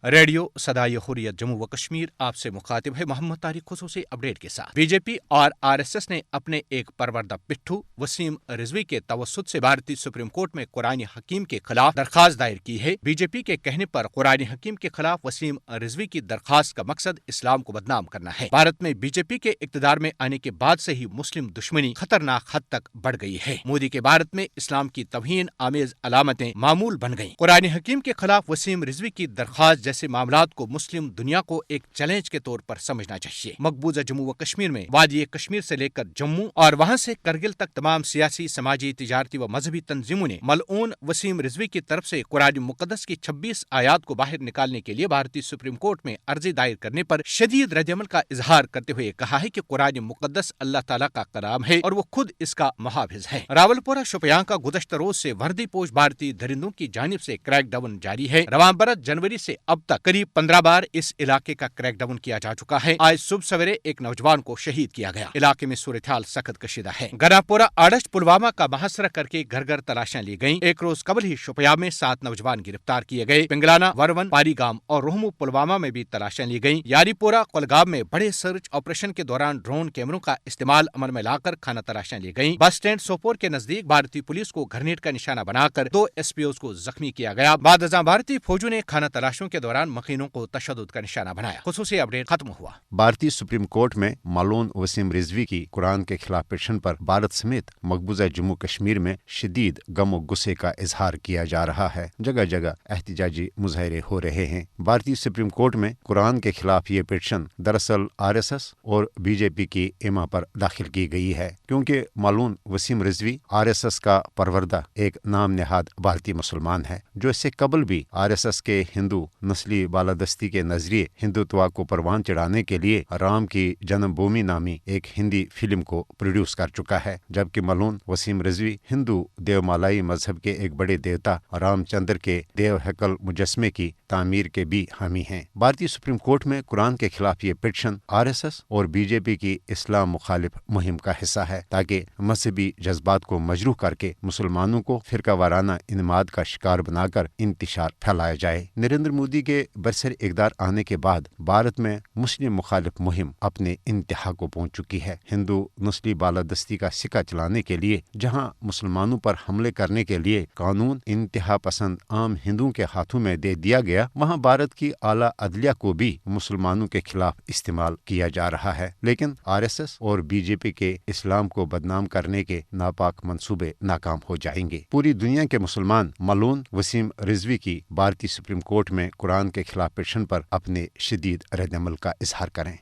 Radio صدائے حریت جموں و کشمیر آپ سے مخاطب ہے محمد طارق خصوصی اپڈیٹ کے ساتھ۔ بی جے پی اور RSS نے اپنے ایک پروردہ پٹھو وسیم رضوی کے توسط سے بھارتی سپریم کورٹ میں قرآن حکیم کے خلاف درخواست دائر کی ہے۔ بی جے پی کے کہنے پر قرآن حکیم کے خلاف وسیم رضوی کی درخواست کا مقصد اسلام کو بدنام کرنا ہے۔ بھارت میں بی جے پی کے اقتدار میں آنے کے بعد سے ہی مسلم دشمنی خطرناک حد تک بڑھ گئی ہے۔ مودی کے بھارت میں اسلام کی توہین آمیز علامتیں معمول بن گئیں۔ قرآن حکیم کے خلاف وسیم رضوی کی درخواست جیسے معاملات کو مسلم دنیا کو ایک چیلنج کے طور پر سمجھنا چاہیے۔ مقبوضہ جموں و کشمیر میں وادی کشمیر سے لے کر جموں اور وہاں سے کرگل تک تمام سیاسی، سماجی، تجارتی و مذہبی تنظیموں نے ملعون وسیم رضوی کی طرف سے قرآن مقدس کی 26 آیات کو باہر نکالنے کے لیے بھارتی سپریم کورٹ میں عرضی دائر کرنے پر شدید ردعمل کا اظہار کرتے ہوئے کہا ہے کہ قرآن مقدس اللہ تعالیٰ کا کلام ہے اور وہ خود اس کا محافظ ہے۔ راولپورہ شوپیان کا گزشتہ روز سے وردی پوش بھارتی درندوں کی جانب سے کریک ڈاؤن جاری ہے۔ رواں برس جنوری سے اب تک قریب 15 بار اس علاقے کا کریک ڈاؤن کیا جا چکا ہے۔ آج صبح سویرے ایک نوجوان کو شہید کیا گیا۔ علاقے میں صورتحال سخت کشیدہ ہے۔ گناپورہ آڑشٹ پلوامہ کا محاصرہ کر کے گھر گھر تلاشیاں لی گئیں۔ ایک روز قبل ہی شوپیان میں 7 نوجوان گرفتار کیے گئے۔ پنگلانا، ورون، پاری گام اور روہمو پلوامہ میں بھی تلاشیاں لی گئیں۔ یاری پورہ، کولگام میں بڑے سرچ آپریشن کے دوران ڈرون کیمروں کا استعمال عمل میں لا کر خانہ تلاشیاں لی گئیں۔ بس اسٹینڈ سوپور کے نزدیک بھارتی پولیس کو گرنیڈ کا نشانہ بنا کر 2 SPOs کو زخمی کیا گیا۔ بعد ازاں بھارتی فوجوں نے خانہ تلاشیوں کے دوران مخینوں کو تشدد کا نشانہ بنایا۔ خصوصی اپڈیٹ ختم ہوا۔ بھارتی سپریم کورٹ میں ملعون وسیم رضوی کی قرآن کے خلاف پٹیشن پر بھارت سمیت مقبوضہ جموں کشمیر میں شدید غم و غصے کا اظہار کیا جا رہا ہے۔ جگہ جگہ احتجاجی مظاہرے ہو رہے ہیں۔ بھارتی سپریم کورٹ میں قرآن کے خلاف یہ پٹیشن دراصل RSS اور BJP کی ایما پر داخل کی گئی ہے، کیونکہ ملعون وسیم رضوی RSS کا پروردہ ایک نام نہاد بھارتی مسلمان ہے، جو اس سے قبل بھی RSS کے ہندو نسلی بالادستی کے نظریے ہندوتوا کو پروان چڑھانے کے لیے رام کی جنم بھومی نامی ایک ہندی فلم کو پروڈیوس کر چکا ہے، جبکہ ملعون وسیم رضوی ہندو دیو مالائی مذہب کے ایک بڑے دیوتا رام چندر کے دیو ہیکل مجسمے کی تعمیر کے بھی حامی ہیں۔ بھارتی سپریم کورٹ میں قرآن کے خلاف یہ پٹیشن RSS اور BJP کی اسلام مخالف مہم کا حصہ ہے، تاکہ مذہبی جذبات کو مجروح کر کے مسلمانوں کو فرقہ وارانہ انماد کا شکار بنا کر انتشار پھیلایا جائے۔ نریندر مودی کے برسر اقتدار آنے کے بعد بھارت میں مسلم مخالف مہم اپنے انتہا کو پہنچ چکی ہے۔ ہندو نسلی بالادستی کا سکہ چلانے کے لیے جہاں مسلمانوں پر حملے کرنے کے لیے قانون انتہا پسند عام ہندوؤں کے ہاتھوں میں دے دیا گیا، وہاں بھارت کی اعلیٰ عدلیہ کو بھی مسلمانوں کے خلاف استعمال کیا جا رہا ہے، لیکن RSS اور BJP کے اسلام کو بدنام کرنے کے ناپاک منصوبے ناکام ہو جائیں گے۔ پوری دنیا کے مسلمان ملعون وسیم رضوی کی بھارتی سپریم کورٹ میں قرآن کے خلاف پٹیشن پر اپنے شدید رد عمل کا اظہار کریں۔